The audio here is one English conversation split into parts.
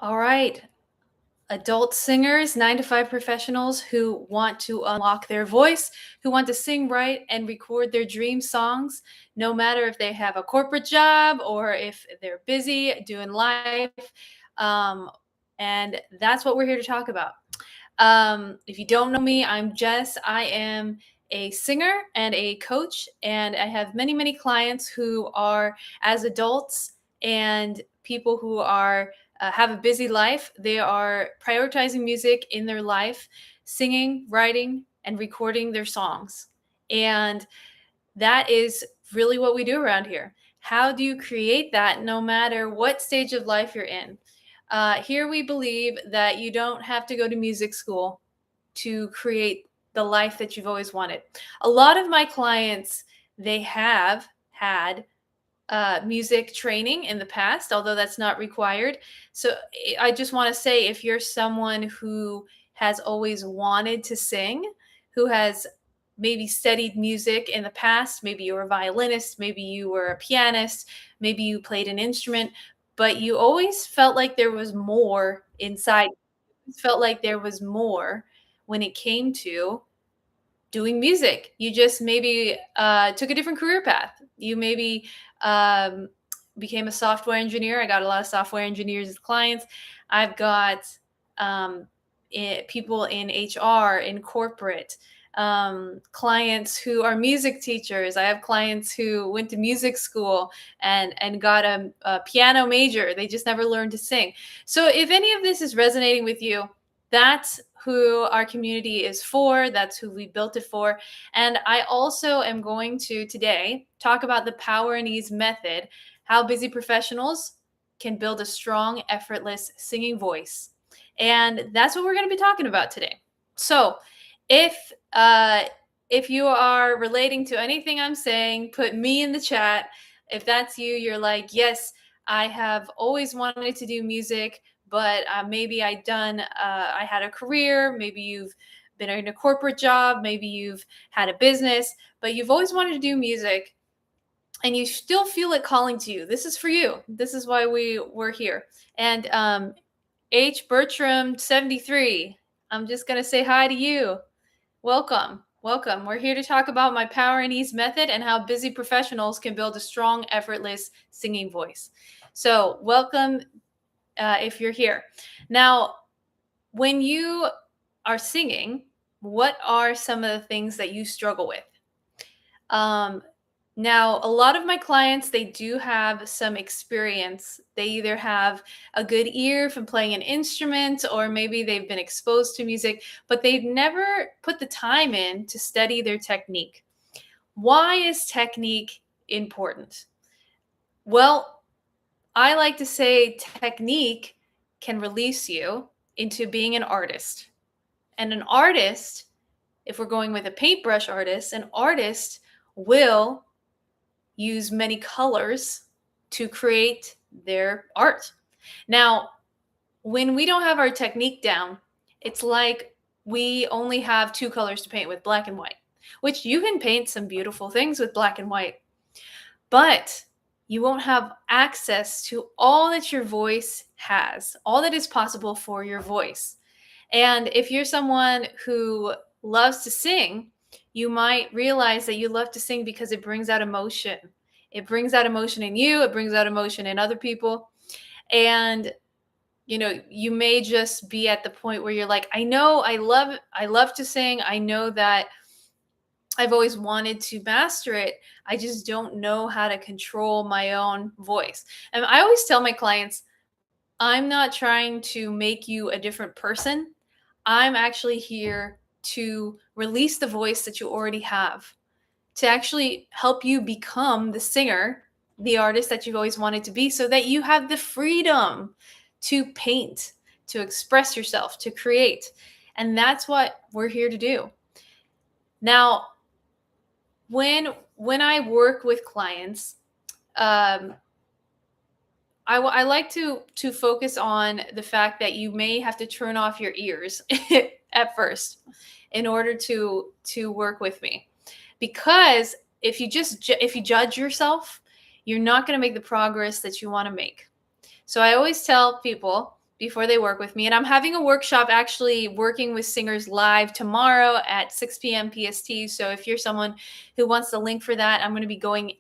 All right. Adult singers, 9 to 5 professionals who want to unlock their voice, who want to sing, write, and record their dream songs, no matter if they have a corporate job or if they're busy doing life. Um, and that's what we're here to talk about. If you don't know me, I'm Jess. I am a singer and a coach, and I have many, many clients who are as adults and people who are have a busy life. They are prioritizing music in their life, singing, writing, and recording their songs. And that is really what we do around here. How do you create that no matter what stage of life you're in? Here we believe that you don't have to go to music school to create the life that you've always wanted. A lot of my clients, they have had music training in the past, although that's not required. So I just want to say if you're someone who has always wanted to sing, who has maybe studied music in the past, maybe you were a violinist, maybe you were a pianist, maybe you played an instrument, but you always felt like there was more inside, felt like there was more when it came to doing music. You just maybe took a different career path. You maybe um, became a software engineer. I got a lot of software engineers as clients. I've got people in HR, in corporate, clients who are music teachers. I have clients who went to music school and got a piano major. They just never learned to sing. So if any of this is resonating with you, that's who our community is for. That's who we built it for. And I also am going to today talk about the Power and Ease method, how busy professionals can build a strong, effortless singing voice. And that's what we're going to be talking about today. So if if you are relating to anything I'm saying, put me in the chat. If that's you, you're like, yes, I have always wanted to do music, but maybe I had a career. Maybe you've been in a corporate job. Maybe you've had a business, but you've always wanted to do music and you still feel it calling to you. This is for you. This is why we're here. And H. Bertram 73, I'm just going to say hi to you. Welcome. Welcome. We're here to talk about my Power and Ease method and how busy professionals can build a strong, effortless singing voice. So, welcome if you're here. Now, when you are singing, what are some of the things that you struggle with? Um, Now, a lot of my clients, they do have some experience. They either have a good ear from playing an instrument, or maybe they've been exposed to music, but they've never put the time in to study their technique. Why is technique important? Well, I like to say technique can release you into being an artist. And an artist, if we're going with a paintbrush artist, an artist will use many colors to create their art. Now, when we don't have our technique down, it's like we only have 2 colors to paint with, black and white, which you can paint some beautiful things with black and white, but you won't have access to all that your voice has, all that is possible for your voice. And if you're someone who loves to sing, you might realize that you love to sing because it brings out emotion. It brings out emotion in you, it brings out emotion in other people. And you may just be at the point where you're like, I know I love to sing. I know that I've always wanted to master it. I just don't know how to control my own voice. And I always tell my clients, I'm not trying to make you a different person. I'm actually here to release the voice that you already have, to actually help you become the singer, the artist that you've always wanted to be, so that you have the freedom to paint, to express yourself, to create. And that's what we're here to do. Now, when I work with clients, um, I like to focus on the fact that you may have to turn off your ears at first in order to work with me, because if you judge yourself, you're not going to make the progress that you want to make. So I always tell people, before they work with me. And I'm having a workshop actually working with singers live tomorrow at 6 p.m. PST. So if you're someone who wants the link for that, I'm going to be going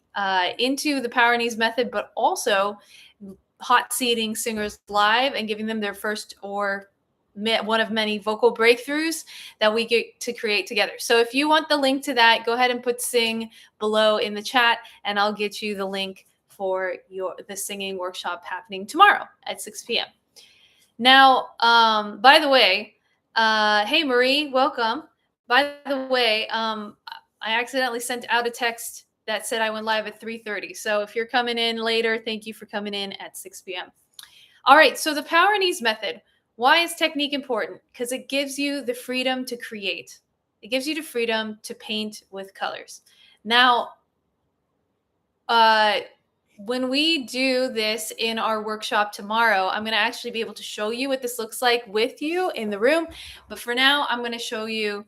into the Power Knees method, but also hot seating singers live and giving them their first or one of many vocal breakthroughs that we get to create together. So if you want the link to that, go ahead and put sing below in the chat, and I'll get you the link for the singing workshop happening tomorrow at 6 p.m. Now, by the way, hey Marie, welcome. By the way, I accidentally sent out a text that said I went live at 3:30. So if you're coming in later, thank you for coming in at 6 p.m. All right, so the Power Knees method. Why is technique important? Because it gives you the freedom to create. It gives you the freedom to paint with colors. Now, when we do this in our workshop tomorrow, I'm going to actually be able to show you what this looks like with you in the room. But for now, I'm going to show you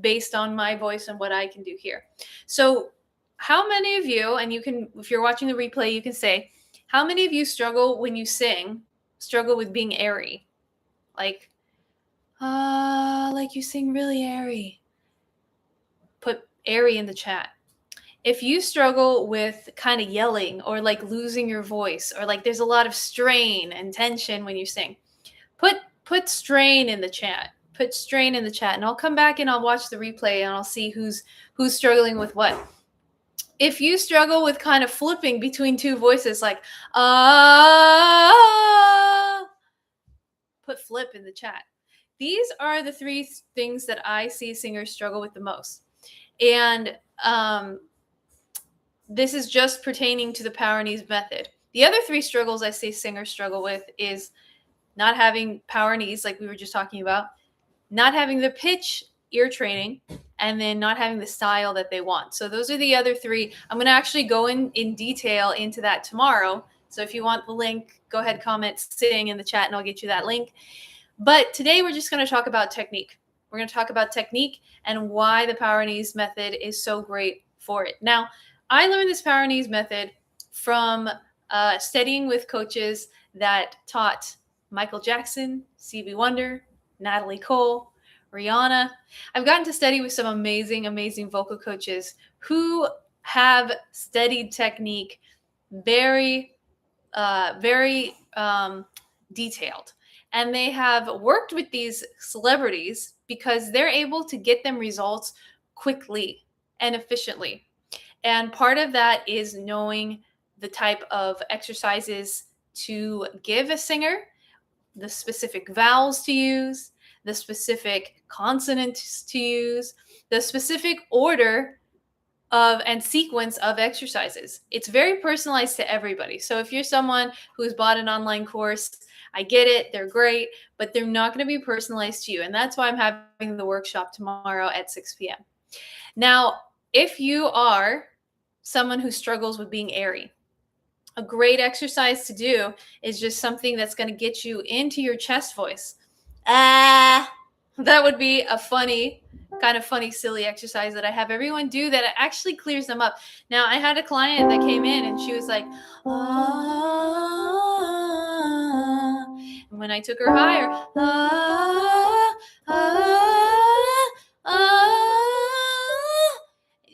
based on my voice and what I can do here. So how many of you, and you can, if you're watching the replay, you can say, how many of you struggle when you sing, struggle with being airy? Like you sing really airy. Put airy in the chat. If you struggle with kind of yelling or like losing your voice, or like there's a lot of strain and tension when you sing, put strain in the chat. Put strain in the chat, and I'll come back and I'll watch the replay and I'll see who's struggling with what. If you struggle with kind of flipping between two voices, like put flip in the chat. These are the three things that I see singers struggle with the most. And this is just pertaining to the Power Knees method. The other three struggles I see singers struggle with is not having power knees, like we were just talking about, not having the pitch ear training, and then not having the style that they want. So those are the other three. I'm going to actually go in detail into that tomorrow. So if you want the link, go ahead, comment sing in the chat, and I'll get you that link. But today we're just going to talk about technique. We're going to talk about technique and why the Power Knees method is so great for it. Now, I learned this Power Knees method from studying with coaches that taught Michael Jackson, Stevie Wonder, Natalie Cole, Rihanna. I've gotten to study with some amazing, amazing vocal coaches who have studied technique very, very detailed. And they have worked with these celebrities because they're able to get them results quickly and efficiently. And part of that is knowing the type of exercises to give a singer, the specific vowels to use, the specific consonants to use, the specific order of and sequence of exercises. It's very personalized to everybody. So if you're someone who's bought an online course, I get it, they're great, but they're not going to be personalized to you. And that's why I'm having the workshop tomorrow at 6 p.m. Now, if you are someone who struggles with being airy, a great exercise to do is just something that's going to get you into your chest voice. That would be a funny, silly exercise that I have everyone do that actually clears them up. Now, I had a client that came in and she was like, and when I took her higher,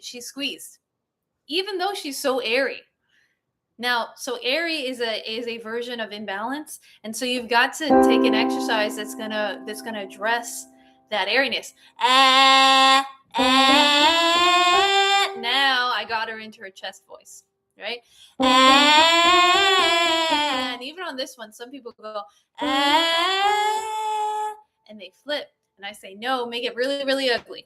she squeezed, even though she's so airy. Now, so airy is a version of imbalance, and so you've got to take an exercise that's gonna address that airiness. Now I got her into her chest voice, right? And even on this one, some people go and they flip, and I say no, make it really, really ugly.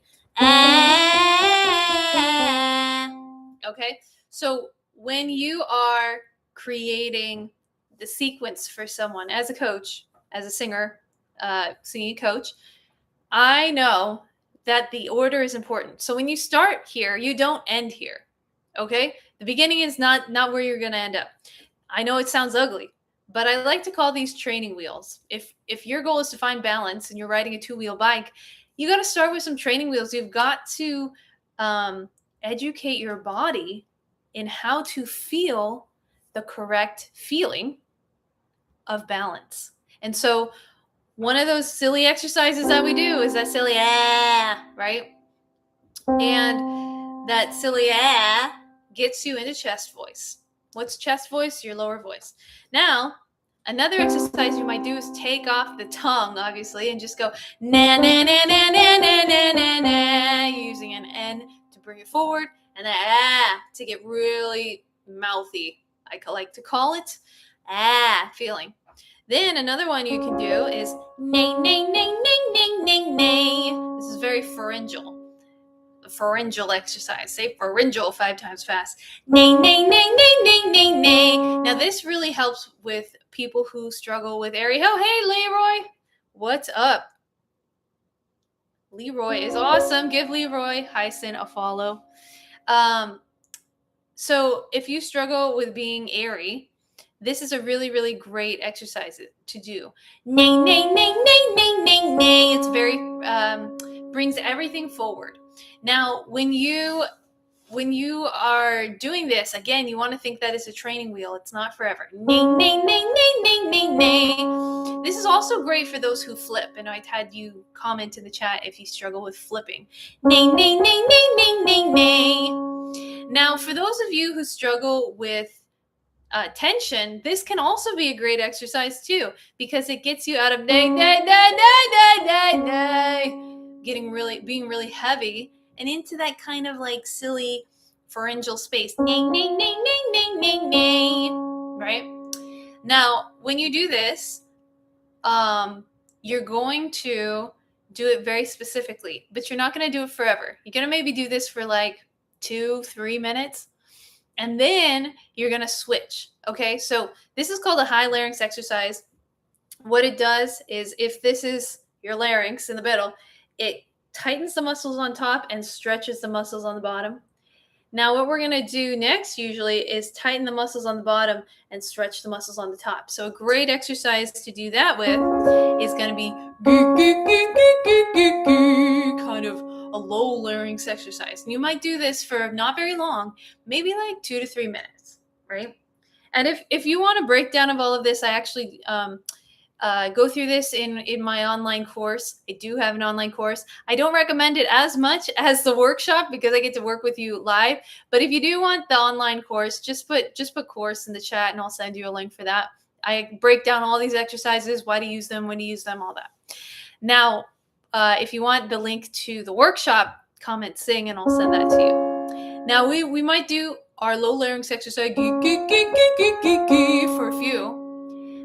Okay, so when you are creating the sequence for someone as a coach, as a singer, singing coach, I know that the order is important. So when you start here, you don't end here. Okay, the beginning is not where you're going to end up. I know it sounds ugly, but I like to call these training wheels. If your goal is to find balance and you're riding a two-wheel bike, you got to start with some training wheels. You've got to educate your body in how to feel the correct feeling of balance. And so one of those silly exercises that we do is that silly right? And that silly gets you into chest voice. What's chest voice? Your lower voice. Now, another exercise you might do is take off the tongue, obviously, and just go na na na na na na na na na, using an N to bring it forward and to get really mouthy. I like to call it feeling. Then another one you can do is nay, nay, nay, nay, nay, nay, nay. This is very pharyngeal. A pharyngeal exercise. Say pharyngeal 5 times fast. Nay, nay, nay, nay, nay, nay, nay. Now this really helps with people who struggle with airy. Oh, hey, Leroy. What's up? Leroy is awesome. Give Leroy Hyson a follow. So if you struggle with being airy, this is a really, really great exercise to do. Nay, nay, nay, nay, nay, nay, nay. It's very, brings everything forward. Now, when you are doing this, again, you want to think that it's a training wheel. It's not forever. Nay, nay, nay, nay, nay, nay, nay. This is also great for those who flip. And I've had you comment in the chat if you struggle with flipping. Nay, nay, nay, nay, nay, nay, nay. Now, for those of you who struggle with tension, this can also be a great exercise too, because it gets you out of nay, nay, nay, nay, nay, nay, nay, being really heavy and into that kind of like silly pharyngeal space. Nay, nay, nay, nay, nay, nay, nay. Right? Now, when you do this, you're going to do it very specifically, but you're not going to do it forever. You're going to maybe do this for like 2-3 minutes. And then you're going to switch. Okay. So this is called a high larynx exercise. What it does is, if this is your larynx in the middle, it tightens the muscles on top and stretches the muscles on the bottom. Now, what we're going to do next usually is tighten the muscles on the bottom and stretch the muscles on the top. So a great exercise to do that with is going to be kind of a low larynx exercise. And you might do this for not very long, maybe like 2 to 3 minutes, right? And if you want a breakdown of all of this, I actually go through this in my online course. I do have an online course. I don't recommend it as much as the workshop because I get to work with you live. But if you do want the online course, just put course in the chat and I'll send you a link for that. I break down all these exercises, why to use them, when to use them, all that. Now, if you want the link to the workshop, comment sing and I'll send that to you. Now, we might do our low larynx exercise for a few.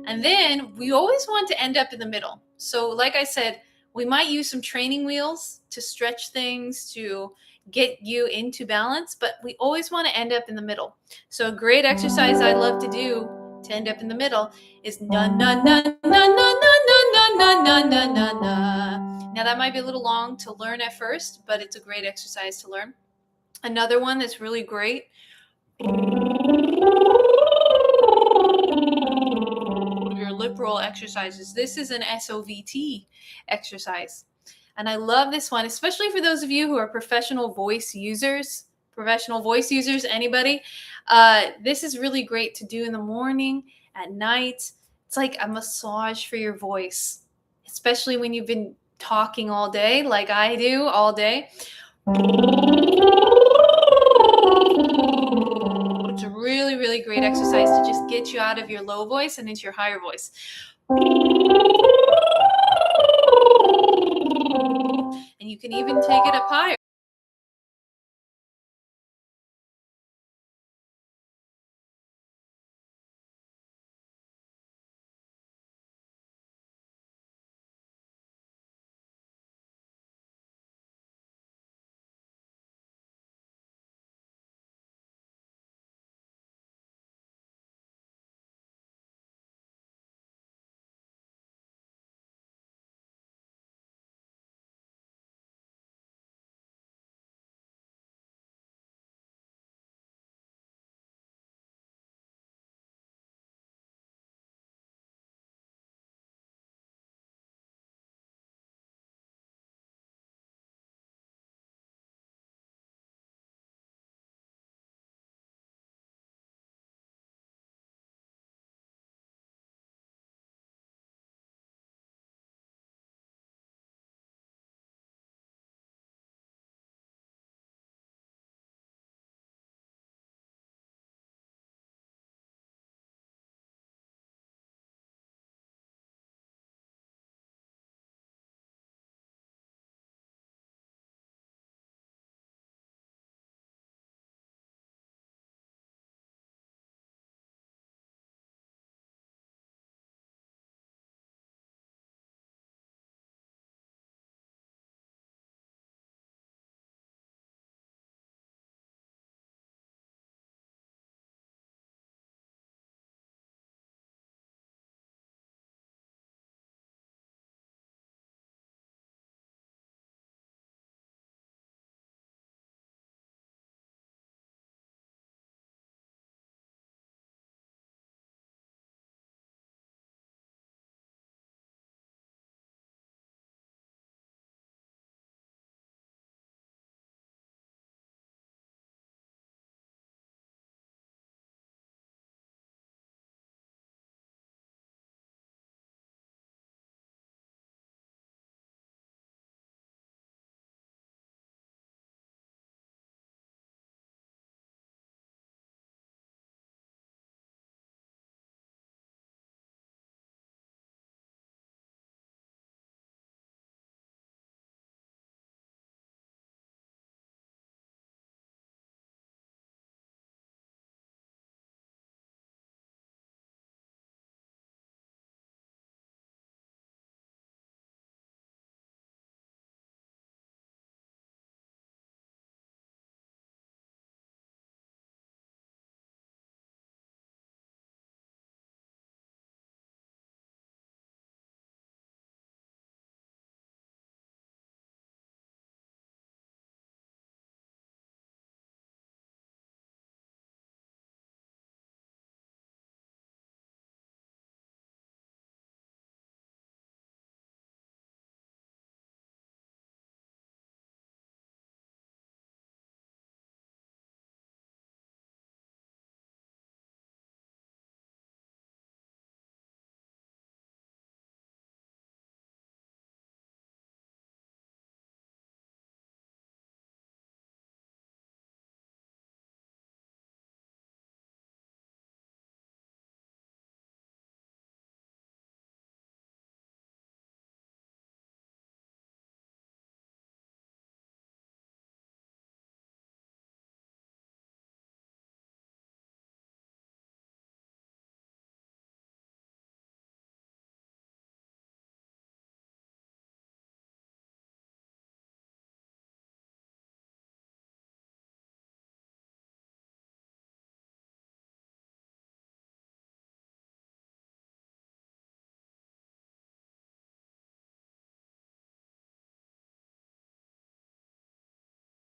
And then we always want to end up in the middle. So like I said, we might use some training wheels to stretch things, to get you into balance, but we always want to end up in the middle. So a great exercise I love to do to end up in the middle is na na na na na na na na na na na na. Now that might be a little long to learn at first, but it's a great exercise to learn. Another one that's really great. Your lip roll exercises. This is an SOVT exercise. And I love this one, especially for those of you who are professional voice users, anybody. This is really great to do in the morning, at night. It's like a massage for your voice, especially when you've been talking all day, like I do all day. It's a really, really great exercise to just get you out of your low voice and into your higher voice. And you can even take it up higher.